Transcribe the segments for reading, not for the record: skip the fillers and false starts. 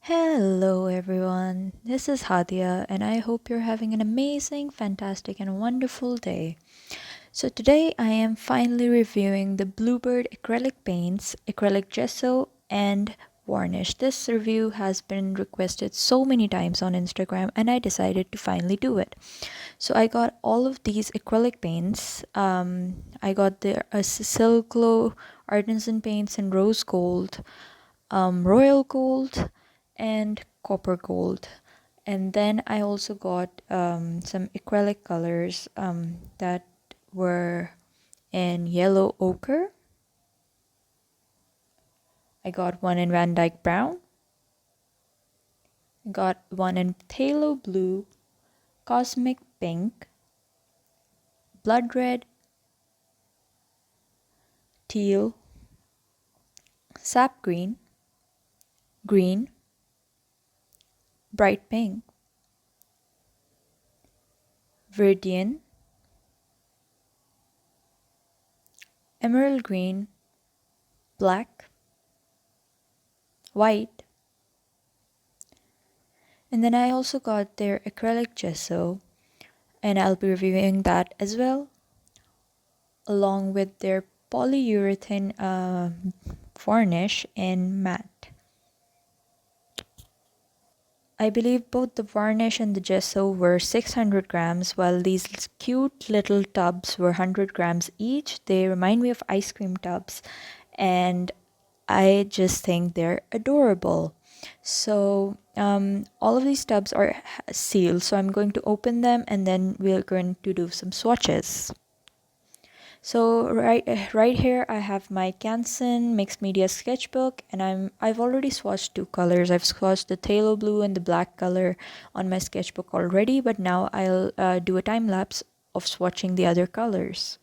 Hello, everyone. This is Hadia, and I hope you're having an amazing, fantastic, and wonderful day. So, today I am finally reviewing the Bluebird acrylic paints, acrylic gesso, and varnish. This review has been requested so many times on Instagram, and I decided to finally do it. So, I got all of these acrylic paints. I got the Silk Glow artisan paints in rose gold, royal gold, and copper gold. And then I also got some acrylic colors that were in yellow ochre. I got one in Van Dyke brown. I got one in phthalo blue, cosmic pink, blood red, teal, sap green, green, bright pink, viridian, emerald green, black, white. And then I also got their acrylic gesso, and I'll be reviewing that as well, along with their polyurethane varnish in matte. I believe both the varnish and the gesso were 600 grams, while these cute little tubs were 100 grams each. They remind me of ice cream tubs, and I just think they're adorable. So, all of these tubs are sealed, so I'm going to open them and then we're going to do some swatches. So right here I have my Canson mixed media sketchbook, and I've already swatched two colors. I've swatched the phthalo blue and the black color on my sketchbook already, but now I'll do a time lapse of swatching the other colors.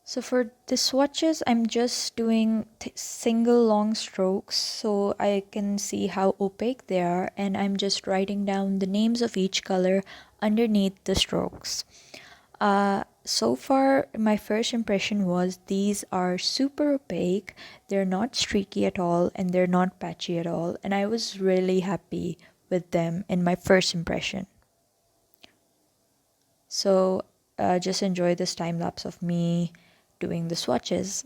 So for the swatches, I'm just doing single long strokes so I can see how opaque they are, and I'm just writing down the names of each color underneath the strokes. So far, my first impression was these are super opaque, they're not streaky at all, and they're not patchy at all, and I was really happy with them in my first impression. So, just enjoy this time lapse of me doing the swatches.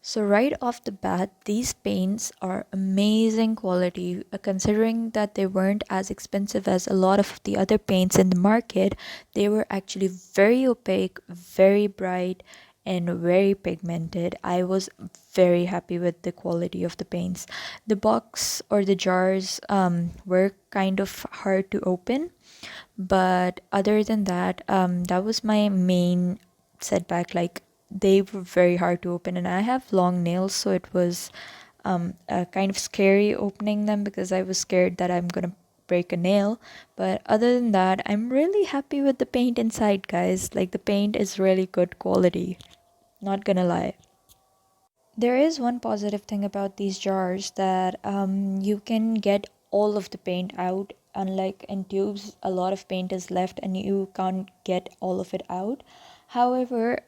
So right off the bat, these paints are amazing quality, considering that they weren't as expensive as a lot of the other paints in the market. They were actually very opaque, very bright, and very pigmented. I was very happy with the quality of the paints. The box or the jars were kind of hard to open, but other than that, that was my main setback. Like, they were very hard to open, and I have long nails, so it was kind of scary opening them because I was scared that I'm gonna break a nail. But other than that, I'm really happy with the paint inside, guys. Like, the paint is really good quality, not gonna lie. There is one positive thing about these jars, that you can get all of the paint out. Unlike in tubes, a lot of paint is left and you can't get all of it out. However,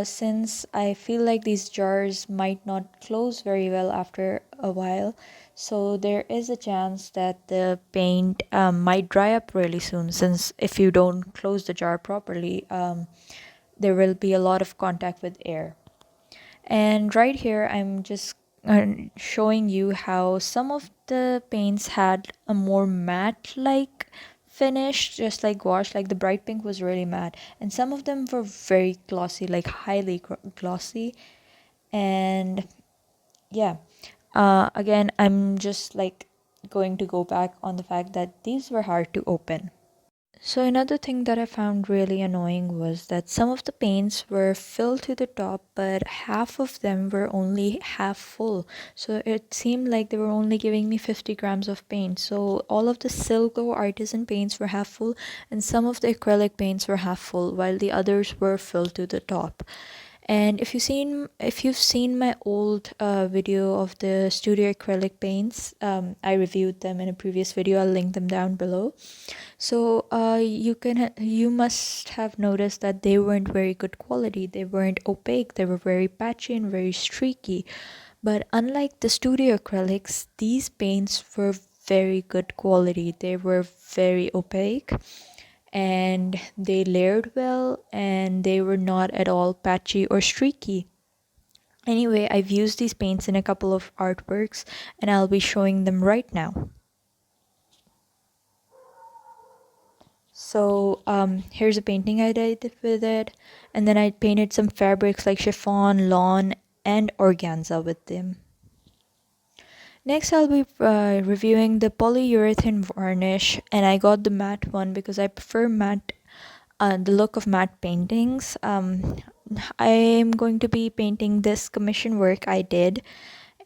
since I feel like these jars might not close very well after a while, so there is a chance that the paint might dry up really soon, since if you don't close the jar properly, there will be a lot of contact with air. And right here, I'm just showing you how some of the paints had a more matte like finish, just like gouache. Like, the bright pink was really matte, and some of them were very glossy, like highly glossy. And yeah, again, I'm just like going to go back on the fact that these were hard to open. So another thing that I found really annoying was that some of the paints were filled to the top, but half of them were only half full. So it seemed like they were only giving me 50 grams of paint. So all of the Silco artisan paints were half full, and some of the acrylic paints were half full, while the others were filled to the top. And if you've seen my old video of the studio acrylic paints, I reviewed them in a previous video. I'll link them down below. So you must have noticed that they weren't very good quality. They weren't opaque. They were very patchy and very streaky. But unlike the studio acrylics, these paints were very good quality. They were very opaque and they layered well and they were not at all patchy or streaky. Anyway, I've used these paints in a couple of artworks and I'll be showing them right now. So here's a painting I did with it, and then I painted some fabrics like chiffon, lawn, and organza with them. Next, I'll be reviewing the polyurethane varnish, and I got the matte one because I prefer matte, the look of matte paintings. I am going to be painting this commission work I did,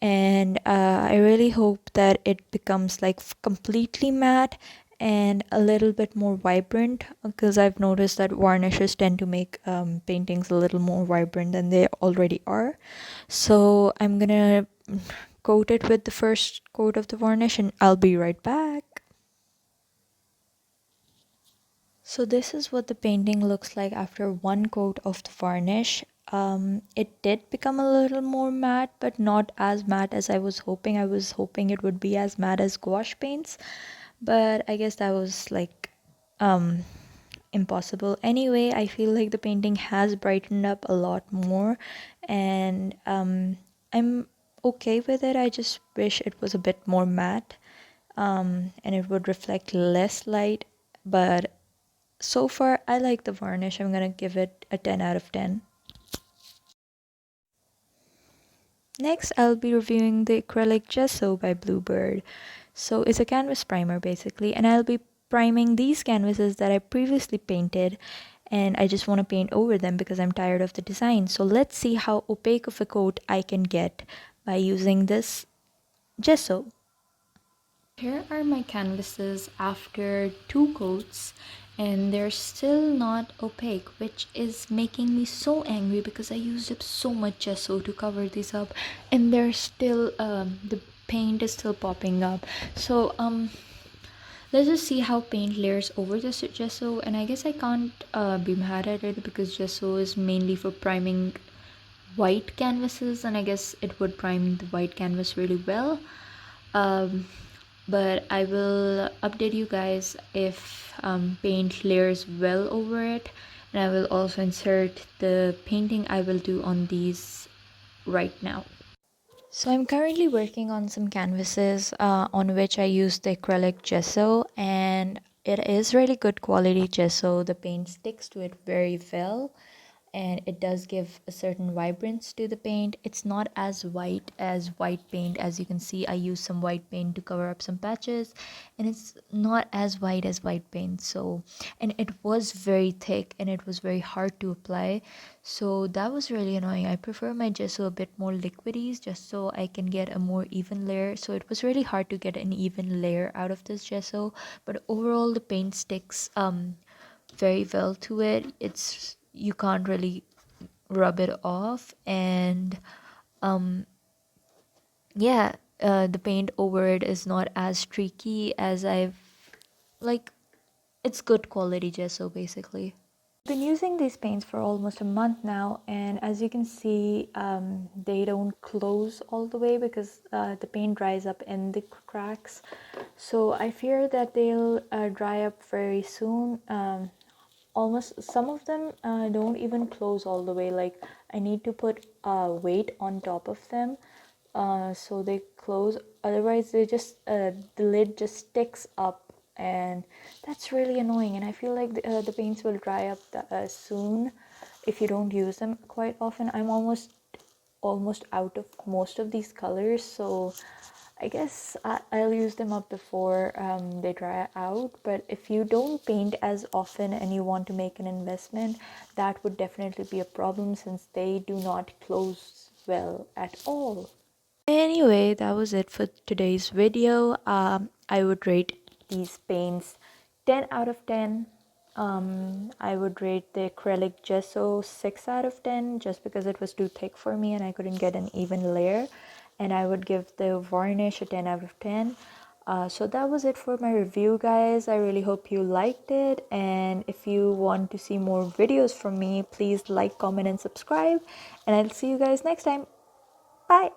and I really hope that it becomes like completely matte and a little bit more vibrant, because I've noticed that varnishes tend to make paintings a little more vibrant than they already are. So I'm gonna coat it with the first coat of the varnish and I'll be right back. So this is what the painting looks like after one coat of the varnish. It did become a little more matte, but not as matte as I was hoping. I was hoping it would be as matte as gouache paints, but I guess that was like um impossible. Anyway, I feel like the painting has brightened up a lot more, and I'm okay with it. I just wish it was a bit more matte, and it would reflect less light, but so far I like the varnish. I'm gonna give it a 10 out of 10. Next, I'll be reviewing the acrylic gesso by Bluebird. So it's a canvas primer basically, and I'll be priming these canvases that I previously painted, and I just want to paint over them because I'm tired of the design. So let's see how opaque of a coat I can get by using this gesso. Here are my canvases after 2 coats, and they're still not opaque, which is making me so angry because I used up so much gesso to cover these up, and they're still the paint is still popping up. So let's just see how paint layers over the gesso, and I guess I can't be mad at it because gesso is mainly for priming white canvases, and I guess it would prime the white canvas really well. But I will update you guys if paint layers well over it, and I will also insert the painting I will do on these right now. So I'm currently working on some canvases on which I use the acrylic gesso, and it is really good quality gesso. The paint sticks to it very well, and it does give a certain vibrance to the paint. It's not as white as white paint. As you can see, I use some white paint to cover up some patches, and it's not as white as white paint. So, and it was very thick and it was very hard to apply, so that was really annoying. I prefer my gesso a bit more liquidy just so I can get a more even layer. So it was really hard to get an even layer out of this gesso, but overall the paint sticks very well to it. It's, you can't really rub it off, and yeah, the paint over it is not as streaky as I've like, it's good quality gesso basically. I've been using these paints for almost a month now, and as you can see, they don't close all the way because the paint dries up in the cracks. So I fear that they'll dry up very soon. Almost some of them don't even close all the way. Like, I need to put weight on top of them so they close. Otherwise they just the lid just sticks up, and that's really annoying. And I feel like the paints will dry up soon if you don't use them quite often. I'm almost out of most of these colors, so I guess I'll use them up before they dry out. But if you don't paint as often and you want to make an investment, that would definitely be a problem since they do not close well at all. Anyway, that was it for today's video. I would rate these paints 10 out of 10. I would rate the acrylic gesso 6 out of 10 just because it was too thick for me and I couldn't get an even layer. And I would give the varnish a 10 out of 10. So that was it for my review, guys. I really hope you liked it, and if you want to see more videos from me, please like, comment, and subscribe, and I'll see you guys next time. Bye.